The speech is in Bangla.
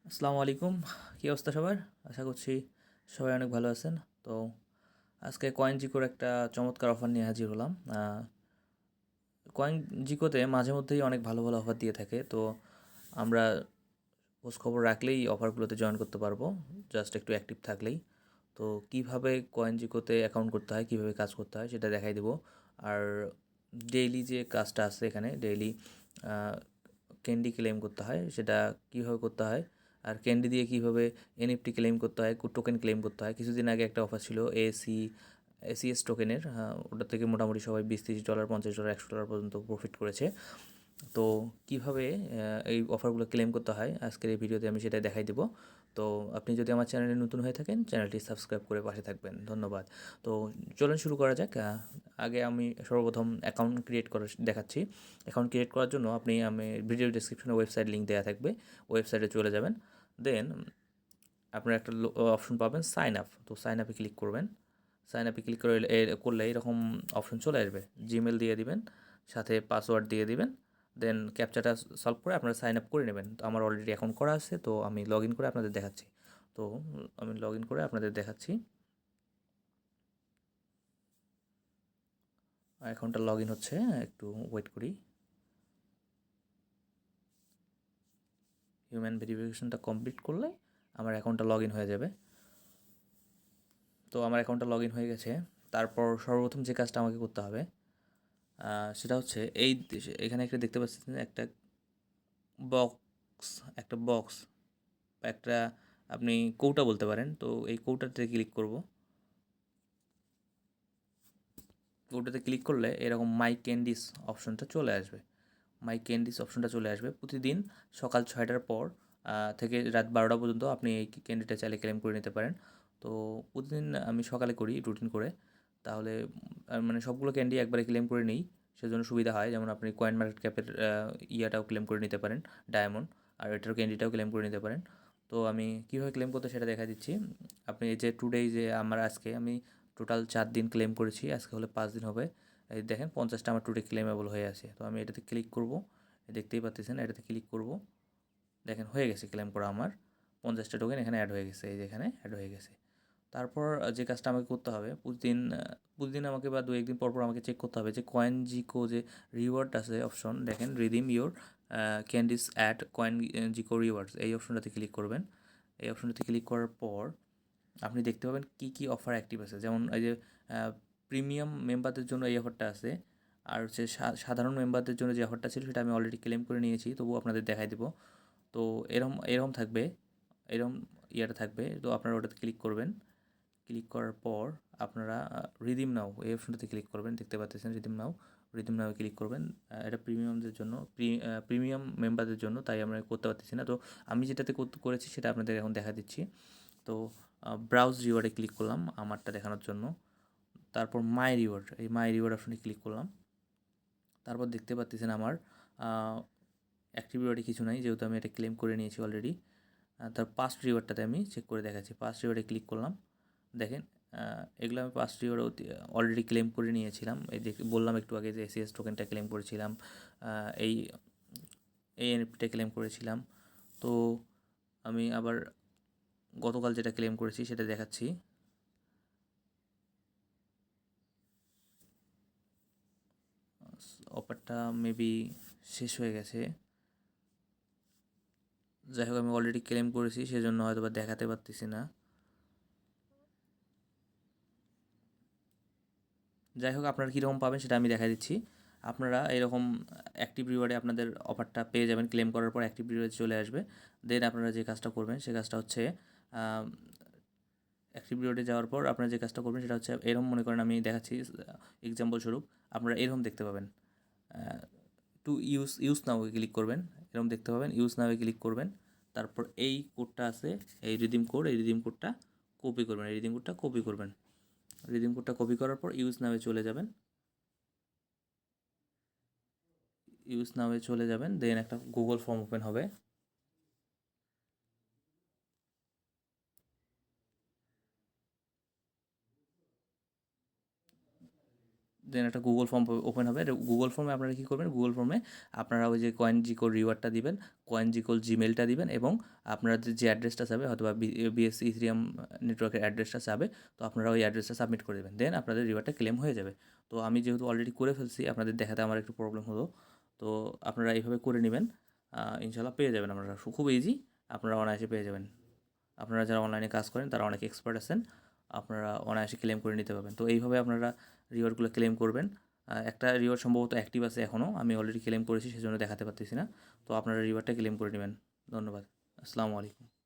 আসসালামু আলাইকুম। কী অবস্থা সবার? আশা করছি সবাই অনেক ভালো আছেন। তো আজকে কয়েনজিকোর একটা চমৎকার অফার নিয়ে হাজির হলাম। কয়েনজিকোতে মাঝে মধ্যেই অনেক ভালো ভালো অফার দিয়ে থাকে। তো আমরা খোঁজখবর রাখলেই অফারগুলোতে জয়েন করতে পারবো, জাস্ট একটু অ্যাক্টিভ থাকলেই। তো কীভাবে কয়েনজিকোতে অ্যাকাউন্ট করতে হয়, কীভাবে কাজ করতে হয় সেটা দেখাই দেবো। আর ডেইলি যে কাজটা আছে এখানে, ডেইলি ক্যান্ডি ক্লেম করতে হয় সেটা কীভাবে করতে হয়, আর ক্যান্ডি দিয়ে কীভাবে এনএফটি ক্লেম করতে হয়, টোকেন ক্লেম করতে হয়। কিছুদিন আগে একটা অফার ছিল এসিএস টোকেনের, ওটা থেকে মোটামুটি সবাই $20-30, $50, $100 পর্যন্ত প্রফিট করেছে। তো কিভাবে এই অফারগুলো ক্লেম করতে হয় আজকের এই ভিডিওতে আমি সেটাই দেখাই দেবো। তো আপনি যদি আমার চ্যানেলে নতুন হয়ে থাকেন, চ্যানেলটি সাবস্ক্রাইব করে পাশে থাকবেন। ধন্যবাদ। তো চলুন শুরু করা যাক। আগে আমি সর্বপ্রথম অ্যাকাউন্ট ক্রিয়েট করে দেখাচ্ছি। অ্যাকাউন্ট ক্রিয়েট করার জন্য আমি ভিডিও ডেসক্রিপশনে ওয়েবসাইট লিঙ্ক দেওয়া থাকবে, ওয়েবসাইটে চলে যাবেন। দেন আপনারা একটা অপশন পাবেন সাইন আপ। তো সাইন আপে ক্লিক করবেন। সাইন আপে ক্লিক করলে এরকম অপশন চলে আসবে। জিমেল দিয়ে দিবেন, সাথে পাসওয়ার্ড দিয়ে দিবেন। দেন ক্যাপচাটা সলভ করে আপনারা সাইন আপ করে নেবেন। তো আমার অলরেডি অ্যাকাউন্ট করা আছে, তো আমি লগ ইন করে আপনাদের দেখাচ্ছি। তো আমি লগ ইন করে আপনাদের দেখাচ্ছি। অ্যাকাউন্টটা লগ ইন হচ্ছে, একটু ওয়েট করি। হিউম্যান ভেরিফিকেশনটা কমপ্লিট করলে আমার অ্যাকাউন্টটা লগ ইন হয়ে যাবে। তো আমার অ্যাকাউন্টটা লগ ইন হয়ে গেছে। তারপর সর্বপ্রথম যে কাজটা আমাকে করতে হবে সেটা হচ্ছে এখানে একটা দেখতে পাচ্ছেন একটা বক্স, একটা বক্স বা একটা আপনি কৌটা বলতে পারেন। তো এই কৌটাতে ক্লিক করব। কৌটাতে ক্লিক করলে এরকম মাই ক্যান্ডিস অপশনটা চলে আসবে। মাই ক্যান্ডিস অপশনটা চলে আসবে। প্রতিদিন সকাল 6টার পর থেকে রাত 12টা পর্যন্ত আপনি এই ক্যান্ডিটা চাইলে ক্লেম করে নিতে পারেন। তো প্রতিদিন আমি সকালে করি রুটিন করে। তাহলে মানে সবগুলো ক্যান্ডি একবারে ক্লেম করে নিই, সেজন্য সুবিধা হয়। যেমন আপনি কয়েন মার্কেট ক্যাপের ইয়াটাও ক্লেম করে নিতে পারেন, ডায়মন্ড, আর এটার ক্যান্ডিটাও ক্লেম করে নিতে পারেন। তো আমি কীভাবে ক্লেম করতে সেটা দেখা দিচ্ছি। আপনি এই যে টুডে, যে আমার আজকে আমি টোটাল 4 দিন ক্লেম করেছি, আজকে হলে 5 দিন হবে। এই দেখেন 50টা আমার টুডে ক্লেমেবল হয়ে আছে। তো আমি এটাতে ক্লিক করব। দেখতেই পাচ্ছেন, এটাতে ক্লিক করব। দেখেন হয়ে গেছে ক্লেম করা আমার। 50টা টোকেন এখানে অ্যাড হয়ে গেছে, এই যে এখানে অ্যাড হয়ে গেছে। তারপর যে কাজটা আমাকে করতে হবে, প্রতিদিন আমাকে বা 2-1 দিন পর পর আমাকে চেক করতে হবে যে কয়েনজিকো যে রিওয়ার্ড আছে অপশন, দেখেন রিডিম ইওর ক্যান্ডিস অ্যাট কয়েনজিকো রিওয়ার্ডস, এই অপশনটাতে ক্লিক করবেন। এই অপশনটাতে ক্লিক করার পর আপনি দেখতে পাবেন কী কী অফার অ্যাক্টিভ আছে। যেমন এই যে প্রিমিয়াম মেম্বারদের জন্য এই অফারটা আছে। আর হচ্ছে সাধারণ মেম্বারদের জন্য যে অফারটা ছিল সেটা আমি অলরেডি ক্লেম করে নিয়েছি, তবুও আপনাদের দেখাই দেবো। তো এরকম এরকম থাকবে, এরকম ইয়াটা থাকবে। তো আপনারা ওটাতে ক্লিক করবেন। ক্লিক করার পর আপনারা রিডিম নাও এই অপশনটাতে ক্লিক করবেন। দেখতে পাচ্ছেন রিডিম নাও ক্লিক করবেন। এটা প্রিমিয়ামদের জন্য, প্রিমিয়াম মেম্বারদের জন্য, তাই আমরা করতে পারতেছি না। তো আমি যেটাতে করেছি সেটা আপনাদের এখন দেখা দিচ্ছি। তো ব্রাউজ রিওয়ার্ডে ক্লিক করলাম আমারটা দেখানোর জন্য। তারপর মাই রিওয়ার্ড, এই মাই রিওয়ার্ড অপশনে ক্লিক করলাম। তারপর দেখতে পাচ্ছেন আমার অ্যাক্টিভ রিওয়ার্ডে কিছু নাই, যেহেতু আমি এটা ক্লেম করে নিয়েছি অলরেডি। তার পাস্ট রিওয়ার্ডটাতে আমি চেক করে দেখাচ্ছি। পাস্ট রিওয়ার্ডে ক্লিক করলাম। দেখেন এগুলো আমি পাস্ট রিওয়ার্ড অলরেডি ক্লেম করে নিয়েছিলাম। এই যে বললাম একটু আগে যে এসিএস টোকেনটা ক্লেম করেছিলাম, এই এই এনএফটিটা ক্লেম করেছিলাম। তো আমি আবার গতকাল যেটা ক্লেম করেছি সেটা দেখাচ্ছি। অফারটা মেবি শেষ হয়ে গেছে। যাই হোক, আমি অলরেডি ক্লেম করেছি, সেজন্য হয়তো বা দেখাতে পারতেছি না। যাই হোক, আপনারা কীরকম পাবেন সেটা আমি দেখা দিচ্ছি। আপনারা এরকম অ্যাক্টিভ রিওয়ার্ডে আপনাদের অফারটা পেয়ে যাবেন। ক্লেম করার পর অ্যাক্টিভ রিওয়ার্ডে চলে আসবে। দেন আপনারা যে কাজটা করবেন সে কাজটা হচ্ছে অ্যাক্টিভ রিওয়ার্ডে যাওয়ার পর আপনারা যে কাজটা করবেন সেটা হচ্ছে এরকম, মনে করেন আমি দেখাচ্ছি এক্সাম্পল স্বরূপ। আপনারা এরকম দেখতে পাবেন, টু ইউজ নাও ক্লিক করবেন। এরকম দেখতে পাবেন, ইউজ নাও ক্লিক করবেন। তারপর এই কোডটা আছে, এই রিডিম কোড, এই রিডিম কোডটা কপি করবেন। এই রিডিম কোডটা কপি করবেন। রিডিম কোডটা কপি করার পর ইউজ নাওয়ে চলে যাবেন। ইউজ নাওয়ে চলে যাবেন। দেন একটা গুগল ফর্ম ওপেন হবে। দেন একটা গুগল ফর্ম ওপেন হবে। গুগল ফর্মে আপনারা কী করবেন, গুগল ফর্মে আপনারা ওই যে CoinGecko রিওয়ার্ডটা দিবেন, CoinGecko জিমেলটা দিবেন এবং আপনাদের যে অ্যাড্রেসটা চাবে হয়তো বা বিএসসি ইথেরিয়াম নেটওয়ার্কের অ্যাড্রেসটা চাবে, তো আপনারা ওই অ্যাড্রেসটা সাবমিট করে দেবেন, দেন আপনাদের রিওয়ার্ডটা ক্লেম হয়ে যাবে। তো আমি যেহেতু অলরেডি করে ফেলছি, আপনাদের দেখাতে আমার একটু প্রবলেম হলো, তো আপনারা এইভাবে করে নেবেন, ইনশাল্লাহ পেয়ে যাবেন। আপনারা খুব ইজি, আপনারা অনায়াসে পেয়ে যাবেন। আপনারা যারা অনলাইনে কাজ করেন তারা অনেক এক্সপার্ট আছেন, আপনারা অনায়াসে ক্লেম করে নিতে পারবেন। তো এইভাবে আপনারা রিওয়ার্ডগুলো ক্লেম করবেন। একটা রিওয়ার্ড সম্ভবত অ্যাক্টিভ আছে এখনও, আমি অলরেডি ক্লেম করেছি সেজন্য দেখাতে পারতেছি না। তো আপনারা রিওয়ার্ডটা ক্লেম করে নেবেন। ধন্যবাদ। আসসালামু আলাইকুম।